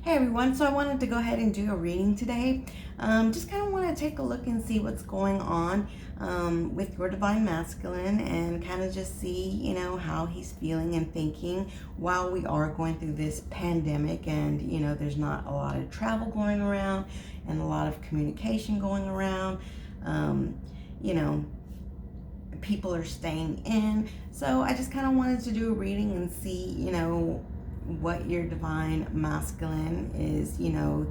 Hey everyone, so I wanted to go ahead and do a reading today. Just kind of want to take a look and see what's going on with your divine masculine and kind of just see, how he's feeling and thinking while we are going through this pandemic and, there's not a lot of travel going around and a lot of communication going around. You know, people are staying in. So I just kind of wanted to do a reading and see, what your divine masculine is,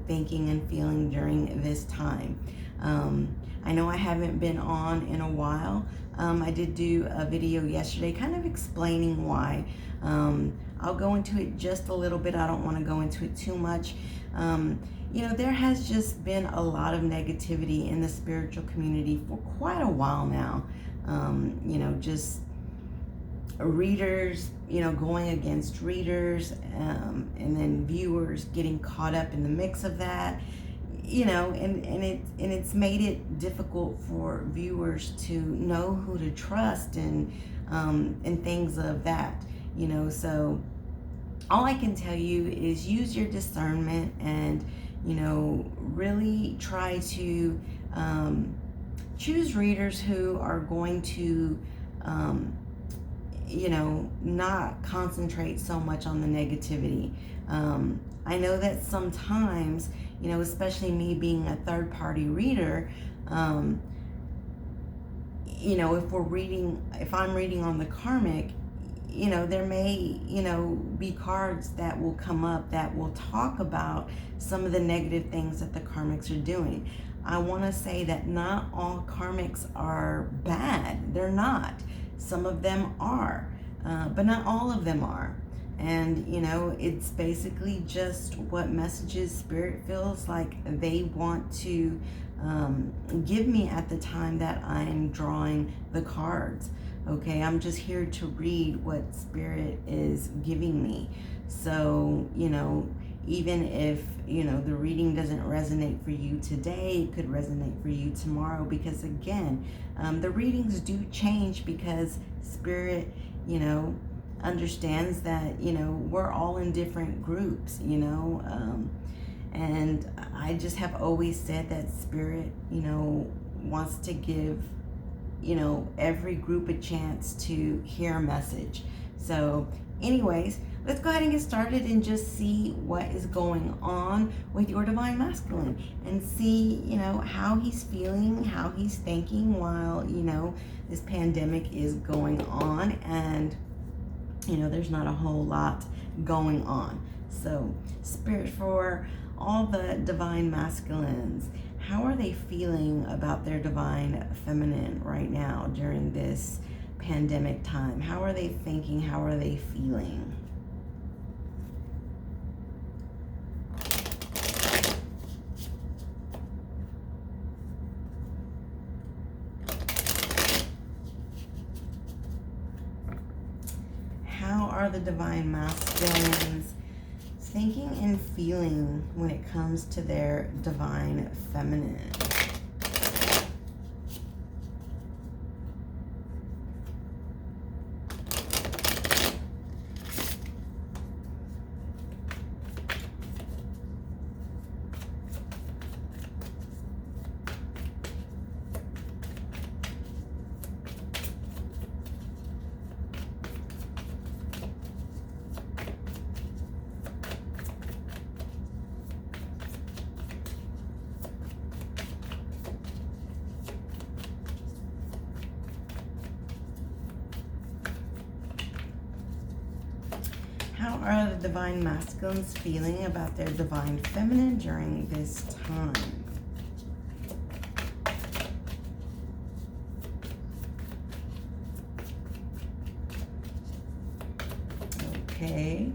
thinking and feeling during this time. I know I haven't been on in a while. I did do a video yesterday kind of explaining why. I'll go into it just a little bit. I don't want to go into it too much. There has just been a lot of negativity in the spiritual community for quite a while now. Just readers, going against readers, and then viewers getting caught up in the mix of that, and it's made it difficult for viewers to know who to trust and things of that, so all I can tell you is use your discernment and, really try to choose readers who are going to not concentrate so much on the negativity. I know that sometimes, especially me being a third party reader, if I'm reading on the karmic, there may, be cards that will come up that will talk about some of the negative things that the karmics are doing. I want to say that not all karmics are bad. They're not. Some of them are, but not all of them are. And, it's basically just what messages Spirit feels like they want to give me at the time that I'm drawing the cards. Okay, I'm just here to read what Spirit is giving me. So, even if, the reading doesn't resonate for you today, it could resonate for you tomorrow, because again, the readings do change because Spirit, understands that, we're all in different groups, and I just have always said that Spirit, wants to give, every group a chance to hear a message. So anyways, let's go ahead and get started and just see what is going on with your divine masculine and see, how he's feeling, how he's thinking while, this pandemic is going on and, there's not a whole lot going on. So Spirit, for all the divine masculines, how are they feeling about their divine feminine right now during this pandemic time? How are they thinking? How are they feeling? How are the divine masculines thinking and feeling when it comes to their divine feminine? How are the divine masculines feeling about their divine feminine during this time? Okay.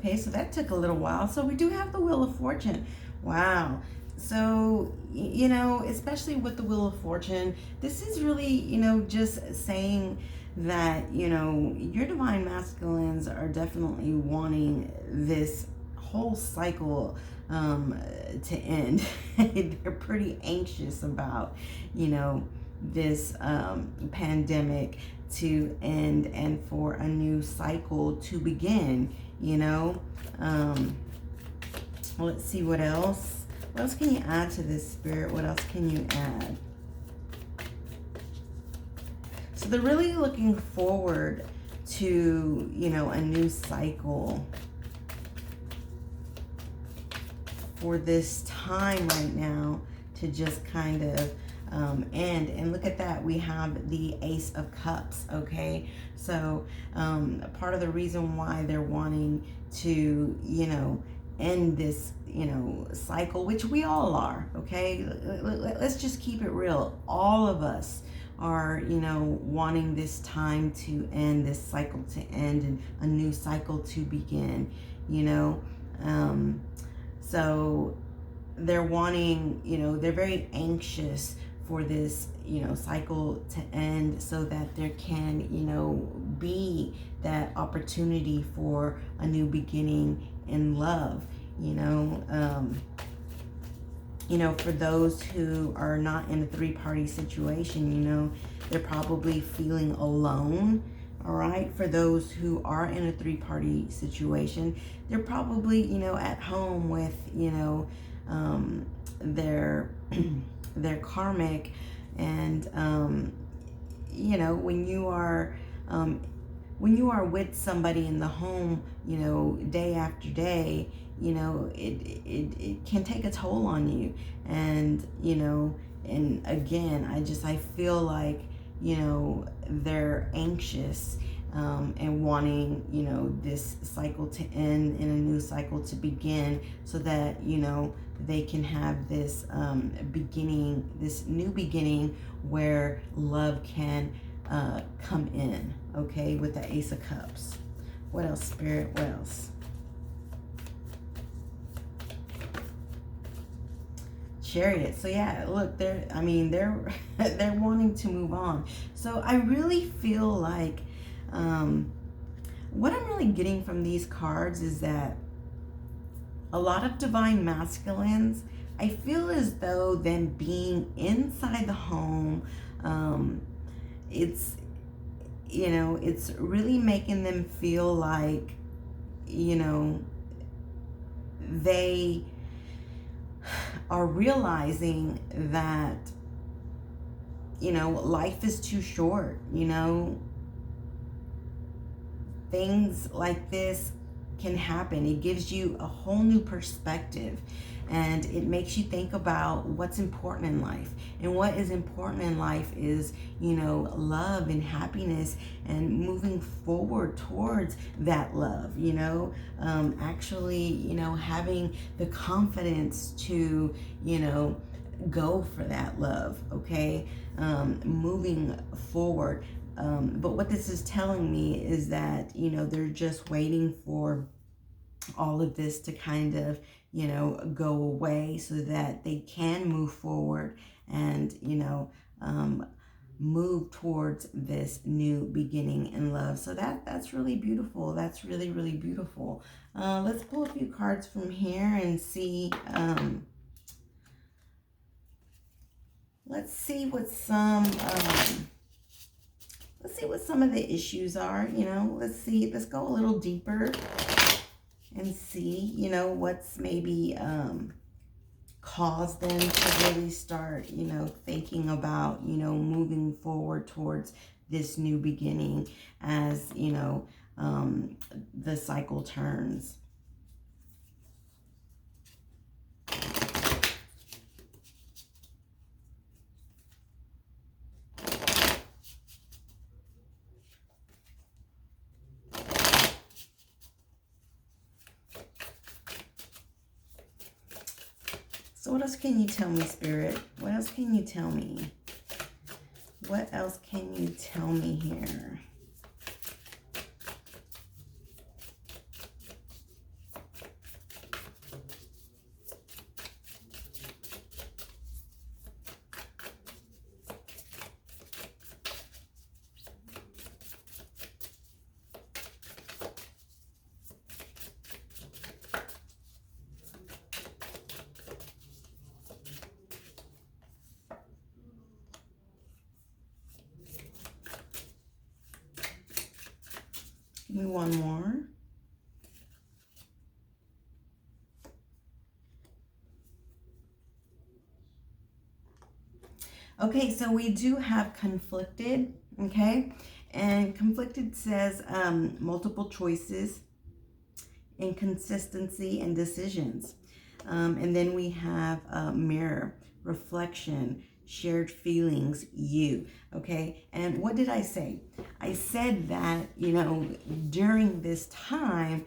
Okay, so that took a little while. So we do have the Wheel of Fortune. Wow. So, especially with the Wheel of Fortune, this is really, just saying that, your divine masculines are definitely wanting this whole cycle to end. They're pretty anxious about, this pandemic to end and for a new cycle to begin. Let's see what else. What else can you add to this, Spirit? What else can you add? So they're really looking forward to, a new cycle for this time right now to just kind of end. And look at that, we have the Ace of Cups. Okay, so part of the reason why they're wanting to end this cycle, which we all are, okay, let's just keep it real, all of us are wanting this time to end, this cycle to end, and a new cycle to begin. So they're wanting, they're very anxious for this, cycle to end so that there can, be that opportunity for a new beginning in love. For those who are not in a three-party situation, they're probably feeling alone. All right. For those who are in a three-party situation, they're probably, at home with, their their karmic. And, when you are with somebody in the home, day after day, it can take a toll on you. And, and again, I feel like, they're anxious and wanting, this cycle to end and a new cycle to begin so that, they can have this beginning, this new beginning where love can come in, okay, with the Ace of Cups. What else, Spirit? What else? Chariot. So yeah, look, they're they're wanting to move on. So I really feel like what I'm really getting from these cards is that a lot of divine masculines, I feel as though them being inside the home, it's it's really making them feel like they are realizing that life is too short. Things like this can happen. It gives you a whole new perspective, and it makes you think about what's important in life. And what is important in life is love and happiness and moving forward towards that love. Actually having the confidence to go for that love. Okay, moving forward. But what this is telling me is that they're just waiting for all of this to kind of go away so that they can move forward and move towards this new beginning in love. So that's really beautiful. That's really, really beautiful. Let's pull a few cards from here and see. Let's see what some of the issues are. Let's go a little deeper and see, what's maybe caused them to really start, thinking about, moving forward towards this new beginning as, the cycle turns. So what else can you tell me, Spirit? What else can you tell me? What else can you tell me here? Give me one more. Okay, so we do have conflicted, okay? And conflicted says multiple choices, inconsistency, and decisions. And then we have mirror, reflection, shared feelings, you, okay? And what did I say? I said that, during this time,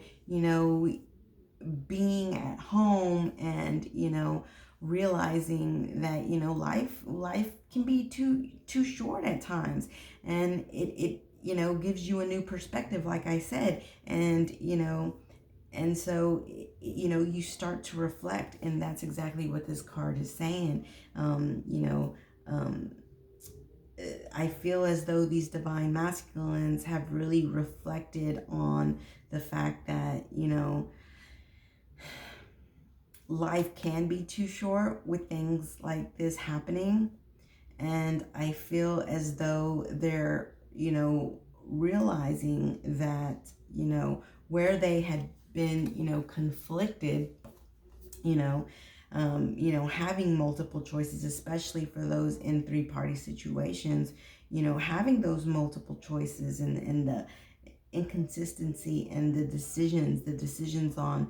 being at home and, realizing that, life can be too short at times. And it gives you a new perspective, like I said. And so, you start to reflect, and that's exactly what this card is saying. Um, I feel as though these divine masculines have really reflected on the fact that, life can be too short with things like this happening. And I feel as though they're, realizing that, where they had been, conflicted, you know, having multiple choices, especially for those in three-party situations, having those multiple choices and the inconsistency and the decisions on,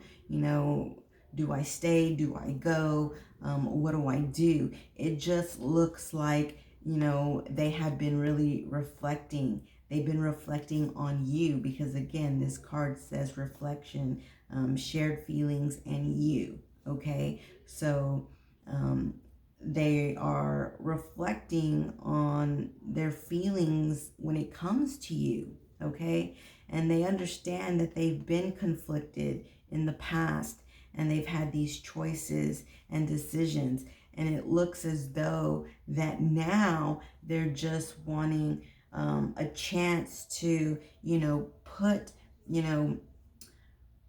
do I stay? Do I go? What do I do? It just looks like, they have been really reflecting. They've been reflecting on you because, again, this card says reflection, shared feelings, and you. Okay, so they are reflecting on their feelings when it comes to you. Okay, and they understand that they've been conflicted in the past and they've had these choices and decisions, and it looks as though that now they're just wanting a chance to put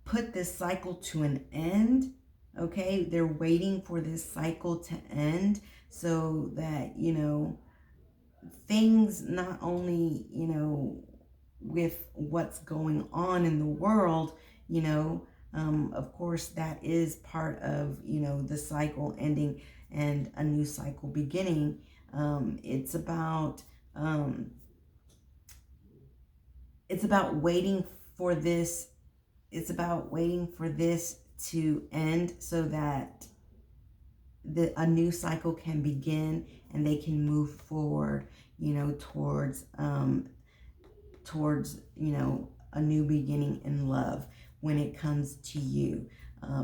put this cycle to an end. Okay, they're waiting for this cycle to end so that things, not only with what's going on in the world, of course that is part of the cycle ending and a new cycle beginning. It's about it's about waiting for this it's about waiting for this to end so that a new cycle can begin and they can move forward, towards a new beginning in love when it comes to you,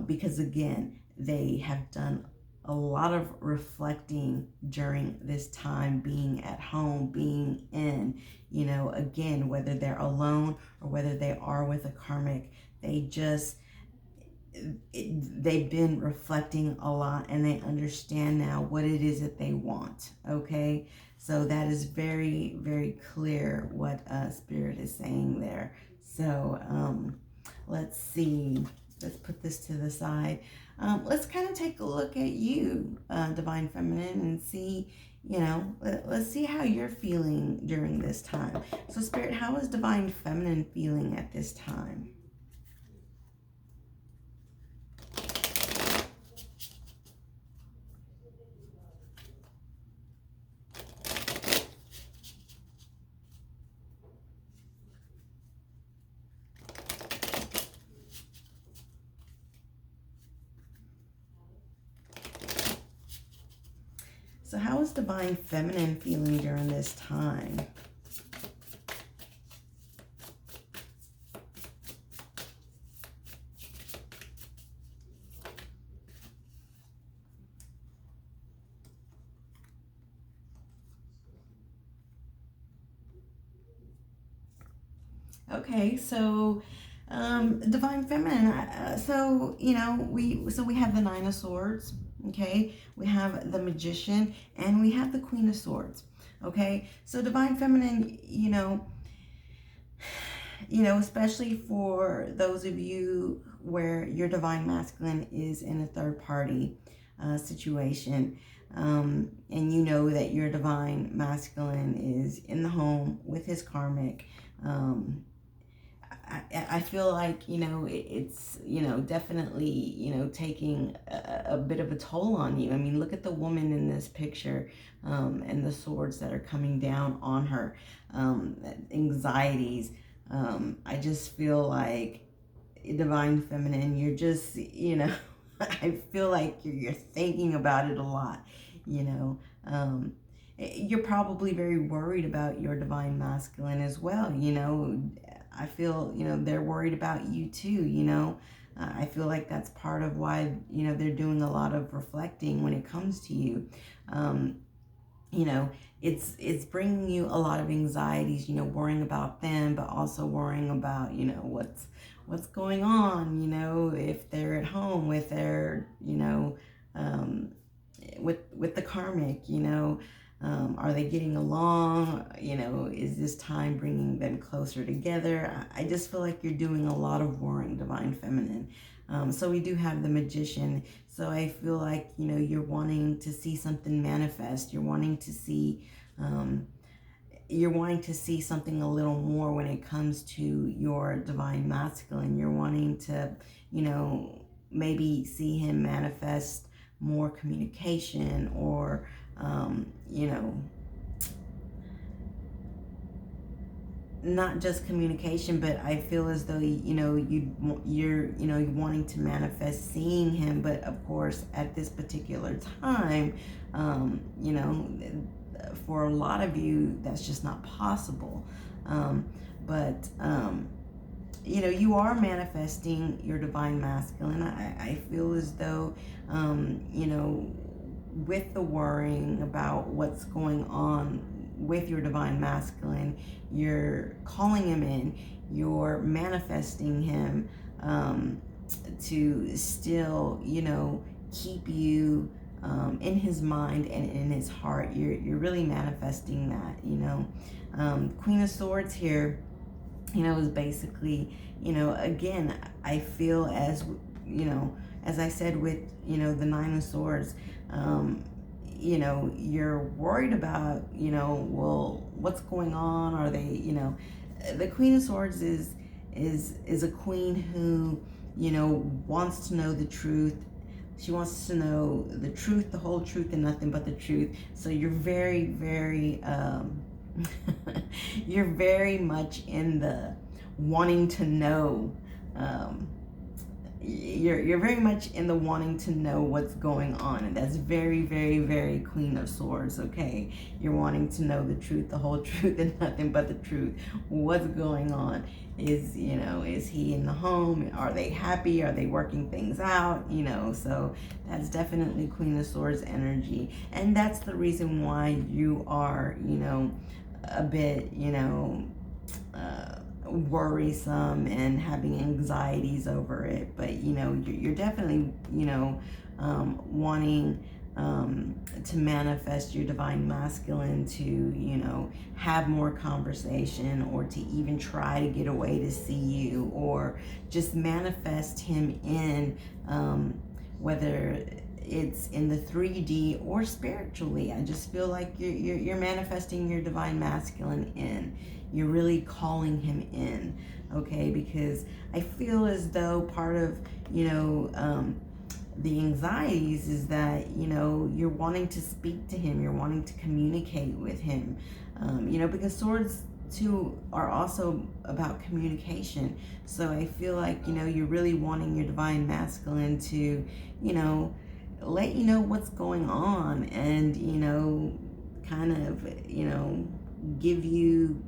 because again they have done a lot of reflecting during this time, being at home, being in, again, whether they're alone or whether they are with a karmic, they've been reflecting a lot and they understand now what it is that they want. Okay, so that is very, very clear what Spirit is saying there. So let's see, let's put this to the side. Let's kind of take a look at you, Divine Feminine, and see, let's see how you're feeling during this time. So Spirit, how is Divine Feminine feeling at this time? So how is Divine Feminine feeling during this time? Okay, so Divine Feminine. So we have the Nine of Swords. Okay, we have the Magician, and we have the Queen of Swords. Okay, so Divine Feminine, especially for those of you where your Divine Masculine is in a third party situation, and you know that your Divine Masculine is in the home with his karmic. I feel like, it's, definitely, taking a bit of a toll on you. I mean, look at the woman in this picture, and the swords that are coming down on her, anxieties. I just feel like, divine feminine, you're just, I feel like you're thinking about it a lot, you know. You're probably very worried about your divine masculine as well, I feel, they're worried about you too, I feel like that's part of why, they're doing a lot of reflecting when it comes to you. Um, you know it's bringing you a lot of anxieties, worrying about them, but also worrying about, what's going on, if they're at home with their, um, with the karmic, are they getting along, is this time bringing them closer together? I just feel like you're doing a lot of worrying, divine feminine. So we do have the magician. So I feel like, you're wanting to see something manifest. You're wanting to see something a little more when it comes to your divine masculine. You're wanting to, maybe see him manifest more communication, or, not just communication, but I feel as though, you're wanting to manifest seeing him, but of course at this particular time, for a lot of you that's just not possible. But you are manifesting your divine masculine. I feel as though, with the worrying about what's going on with your divine masculine, you're calling him in, you're manifesting him, to still, keep you, in his mind and in his heart. You're really manifesting that. Queen of Swords here, is basically, again, I feel as I said with, the Nine of Swords, you're worried about, well, what's going on? Are they, the Queen of Swords is a queen who, wants to know the truth. She wants to know the truth, the whole truth, and nothing but the truth. So you're very, very, you're very much in the wanting to know. You're very much in the wanting to know what's going on, and that's very, very, very Queen of Swords. Okay, you're wanting to know the truth, the whole truth, and nothing but the truth. What's going on? Is he in the home? Are they happy? Are they working things out? So that's definitely Queen of Swords energy, and that's the reason why you are, a bit, worrisome and having anxieties over it. But you're definitely, wanting, to manifest your divine masculine, to have more conversation, or to even try to get away to see you, or just manifest him in, whether it's in the 3D or spiritually. I just feel like you're manifesting your divine masculine in. You're really calling him in, okay? Because I feel as though part of, the anxieties is that, you're wanting to speak to him, you're wanting to communicate with him, because swords too are also about communication. So I feel like, you're really wanting your divine masculine to, let you know what's going on, and, kind of, give you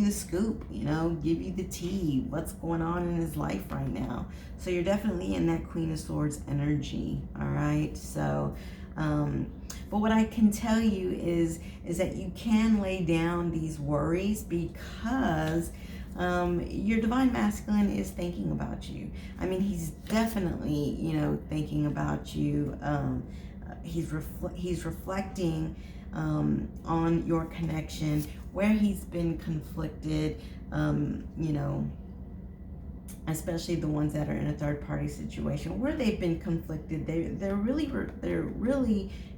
the scoop, give you the tea, what's going on in his life right now. So you're definitely in that Queen of Swords energy, all right? So, but what I can tell you is that you can lay down these worries, because your divine masculine is thinking about you. I mean, he's definitely, thinking about you. He's reflecting on your connection, where he's been conflicted, especially the ones that are in a third party situation where they've been conflicted. They're really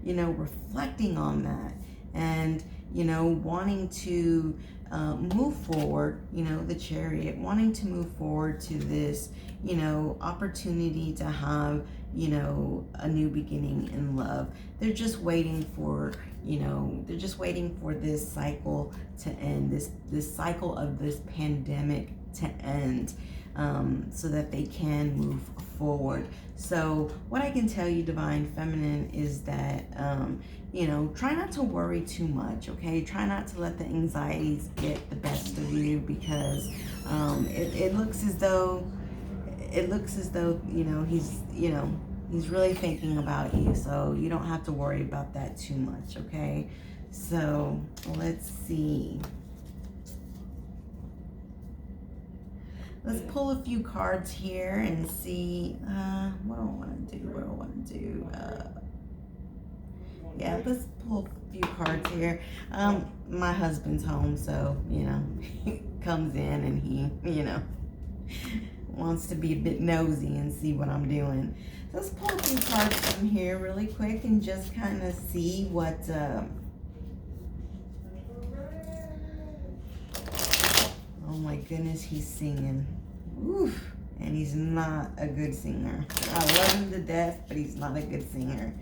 reflecting on that, and wanting to move forward, the Chariot, wanting to move forward to this, opportunity to have, a new beginning in love. They're just waiting for, this cycle to end, this cycle of this pandemic to end, so that they can move forward. So what I can tell you, Divine Feminine, is that, try not to worry too much, okay? Try not to let the anxieties get the best of you, because it looks as though, he's really thinking about you. So you don't have to worry about that too much, okay? So let's see. Let's pull a few cards here and see what do I want to do. Yeah, let's pull a few cards here. My husband's home, so he comes in and he wants to be a bit nosy and see what I'm doing. So let's pull a few cards from here really quick and just kind of see what oh my goodness, he's singing. Oof. And he's not a good singer. I love him to death, but he's not a good singer.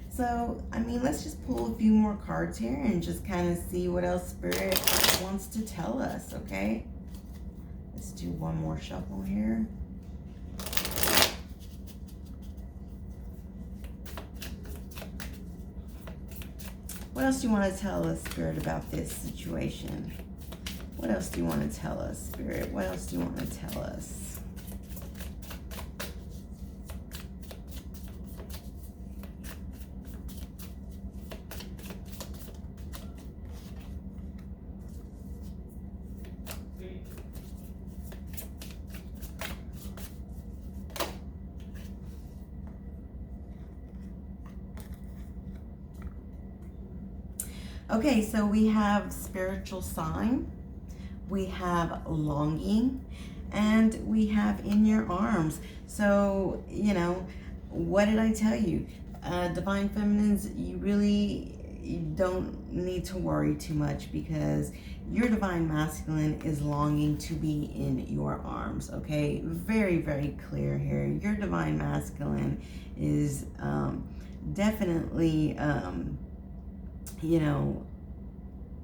So, let's just pull a few more cards here and just kind of see what else Spirit wants to tell us, okay? Let's do one more shuffle here. What else do you want to tell us, Spirit, about this situation? What else do you want to tell us, Spirit? What else do you want to tell us? Okay, so we have spiritual sign, we have longing, and we have in your arms. So, what did I tell you? Divine Feminines, you don't need to worry too much, because your Divine Masculine is longing to be in your arms, okay? Very, very clear here. Your Divine Masculine is definitely,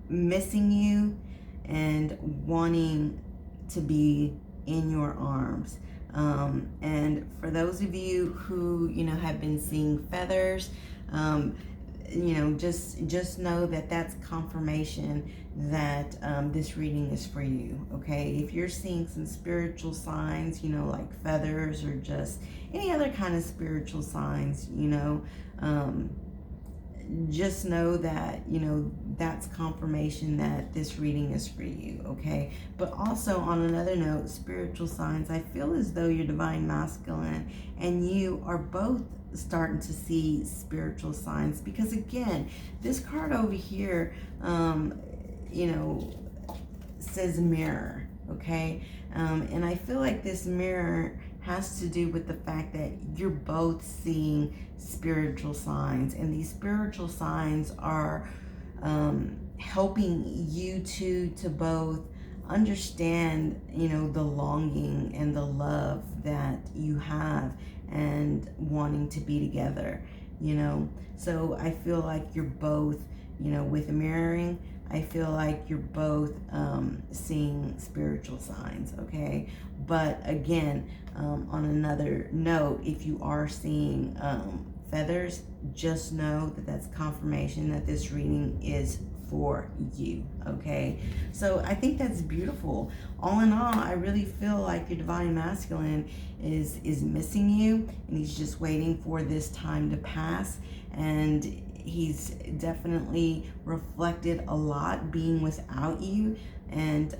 missing you and wanting to be in your arms. And for those of you who, have been seeing feathers, just know that that's confirmation that this reading is for you, okay? If you're seeing some spiritual signs, like feathers or just any other kind of spiritual signs, just know that, that's confirmation that this reading is for you, okay? But also, on another note, spiritual signs, I feel as though your Divine Masculine and you are both starting to see spiritual signs, because again, this card over here, says mirror, okay? And I feel like this mirror has to do with the fact that you're both seeing spiritual signs, and these spiritual signs are helping you to both understand, the longing and the love that you have and wanting to be together, So I feel like you're both, with mirroring, I feel like you're both seeing spiritual signs, okay? But again, on another note, if you are seeing feathers, just know that that's confirmation that this reading is for you, okay? So I think that's beautiful. All in all, I really feel like your Divine Masculine is missing you, and he's just waiting for this time to pass, and he's definitely reflected a lot being without you, and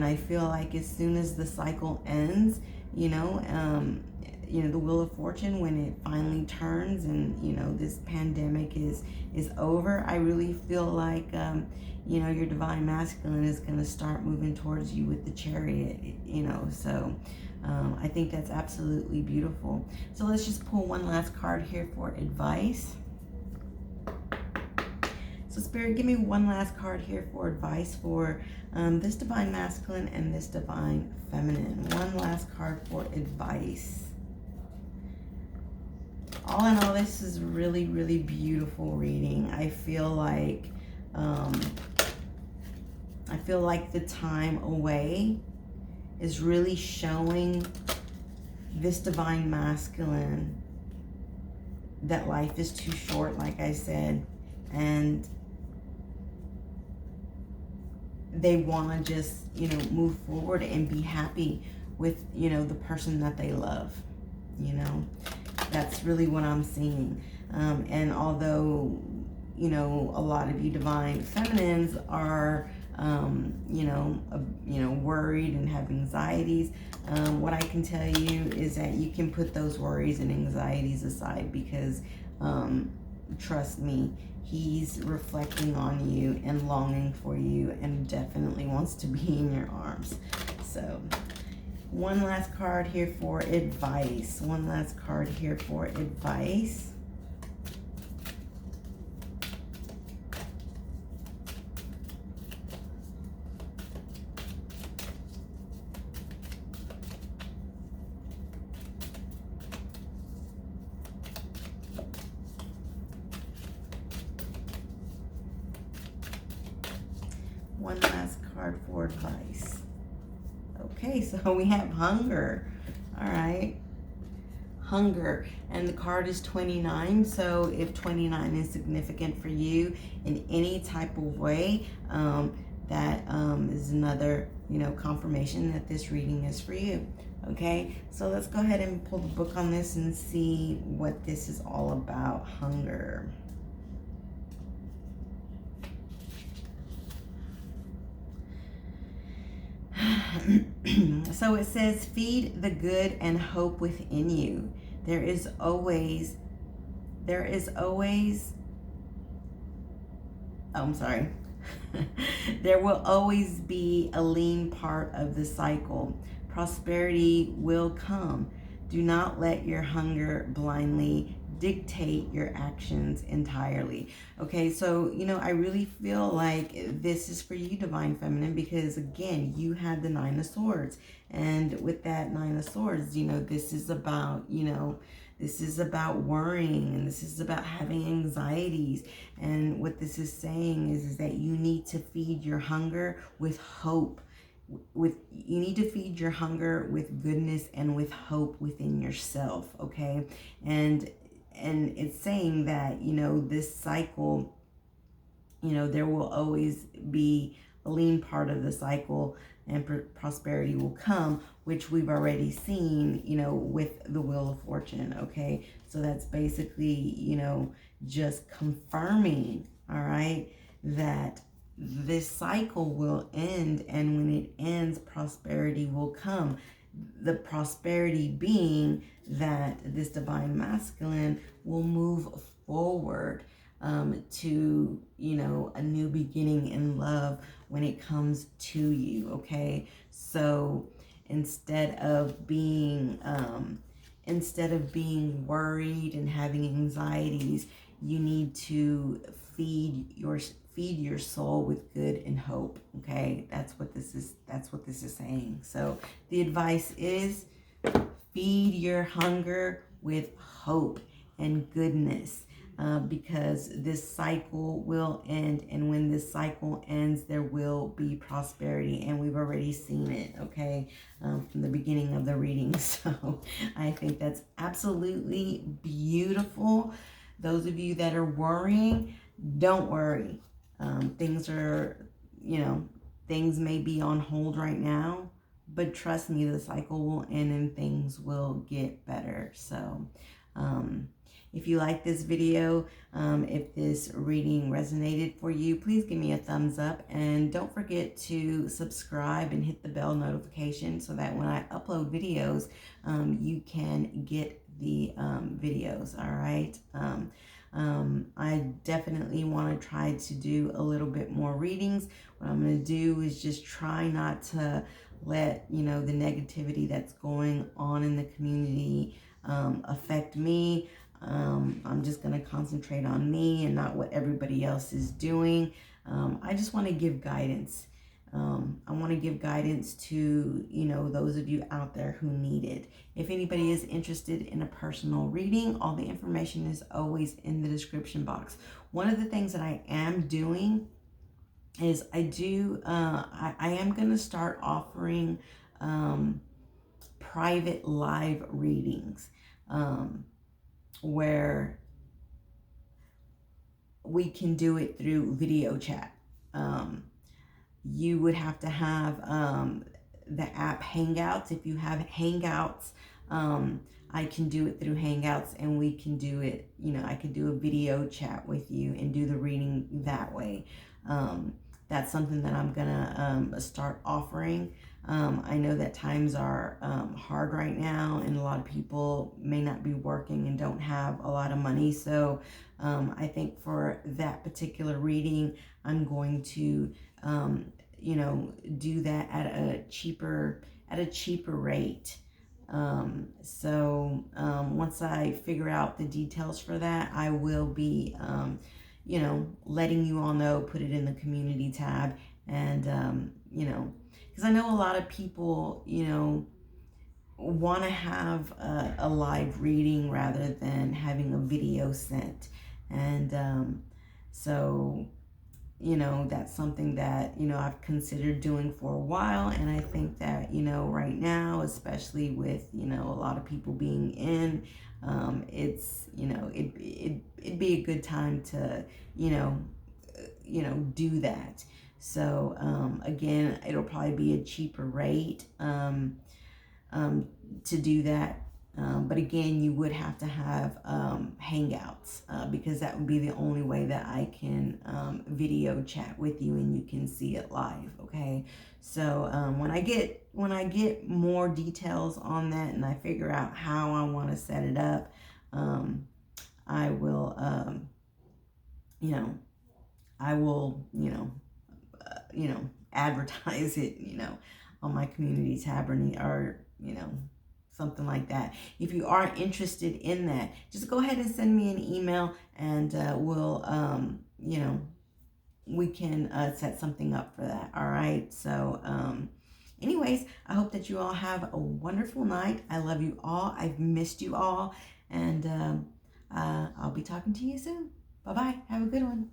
I feel like as soon as the cycle ends, the Wheel of Fortune, when it finally turns and this pandemic is over, I really feel like your Divine Masculine is going to start moving towards you with the Chariot, so I think that's absolutely beautiful. So let's just pull one last card here for advice. So Spirit, give me one last card here for advice for this Divine Masculine and this Divine Feminine. One last card for advice. All in all, this is really, really beautiful reading. I feel like the time away is really showing this Divine Masculine that life is too short, like I said, and they want to just, move forward and be happy with, the person that they love. That's really what I'm seeing. And although, a lot of you Divine Feminines are, worried and have anxieties, what I can tell you is that you can put those worries and anxieties aside, because trust me, he's reflecting on you and longing for you and definitely wants to be in your arms. So one last card here for advice. One last card here for advice. One last card for advice. Okay, so we have hunger. All right. Hunger. And the card is 29. So if 29 is significant for you in any type of way, that is another, confirmation that this reading is for you. Okay, so let's go ahead and pull the book on this and see what this is all about. Hunger. So it says, feed the good and hope within you. There is always, I'm sorry. There will always be a lean part of the cycle. Prosperity will come. Do not let your hunger blindly dictate your actions entirely. Okay, so, I really feel like this is for you, Divine Feminine, because again, you had the Nine of Swords. And with that Nine of Swords, this is about, this is about worrying, and this is about having anxieties. And what this is saying is that you need to feed your hunger with hope. You need to feed your hunger with goodness and with hope within yourself, okay? And it's saying that, this cycle, there will always be a lean part of the cycle, and prosperity will come, which we've already seen, with the Wheel of Fortune, okay? So that's basically, just confirming, all right, that this cycle will end, and when it ends, prosperity will come. The prosperity being that this Divine Masculine will move forward to, a new beginning in love when it comes to you, okay? So instead of being worried and having anxieties, you need to feed your soul with good and hope, okay? That's what this is saying. So the advice is, feed your hunger with hope and goodness, because this cycle will end, and when this cycle ends, there will be prosperity, and we've already seen it, okay, from the beginning of the reading. So I think that's absolutely beautiful. Those of you that are worrying, don't worry. Things may be on hold right now, but trust me, the cycle will end and things will get better. So if you like this video, if this reading resonated for you, please give me a thumbs up, and don't forget to subscribe and hit the bell notification so that when I upload videos, you can get the videos. All right. I definitely want to try to do a little bit more readings. What I'm going to do is just try not to let, the negativity that's going on in the community affect me. I'm just going to concentrate on me and not what everybody else is doing. I just want to give guidance. I want to give guidance to, those of you out there who need it. If anybody is interested in a personal reading, all the information is always in the description box. One of the things that I am doing is I am going to start offering private live readings where we can do it through video chat. You would have to have the app Hangouts. If you have Hangouts, I can do it through Hangouts, and we can do it, I could do a video chat with you and do the reading that way. That's something that I'm gonna start offering. I know that times are hard right now, and a lot of people may not be working and don't have a lot of money. So I think for that particular reading, I'm going to do that at a cheaper rate. Once I figure out the details for that, I will be letting you all know, put it in the community tab, and because I know a lot of people want to have a live reading rather than having a video sent, and so that's something that I've considered doing for a while. And I think that right now, especially with a lot of people being in, it's it'd be a good time to do that. So again, it'll probably be a cheaper rate to do that. But again, you would have to have Hangouts because that would be the only way that I can video chat with you and you can see it live. Okay, so when I get more details on that and I figure out how I want to set it up, I will advertise it on my community tab or something like that. If you are interested in that, just go ahead and send me an email, and we can set something up for that. All right. So anyways, I hope that you all have a wonderful night. I love you all. I've missed you all, and I'll be talking to you soon. Bye bye. Have a good one.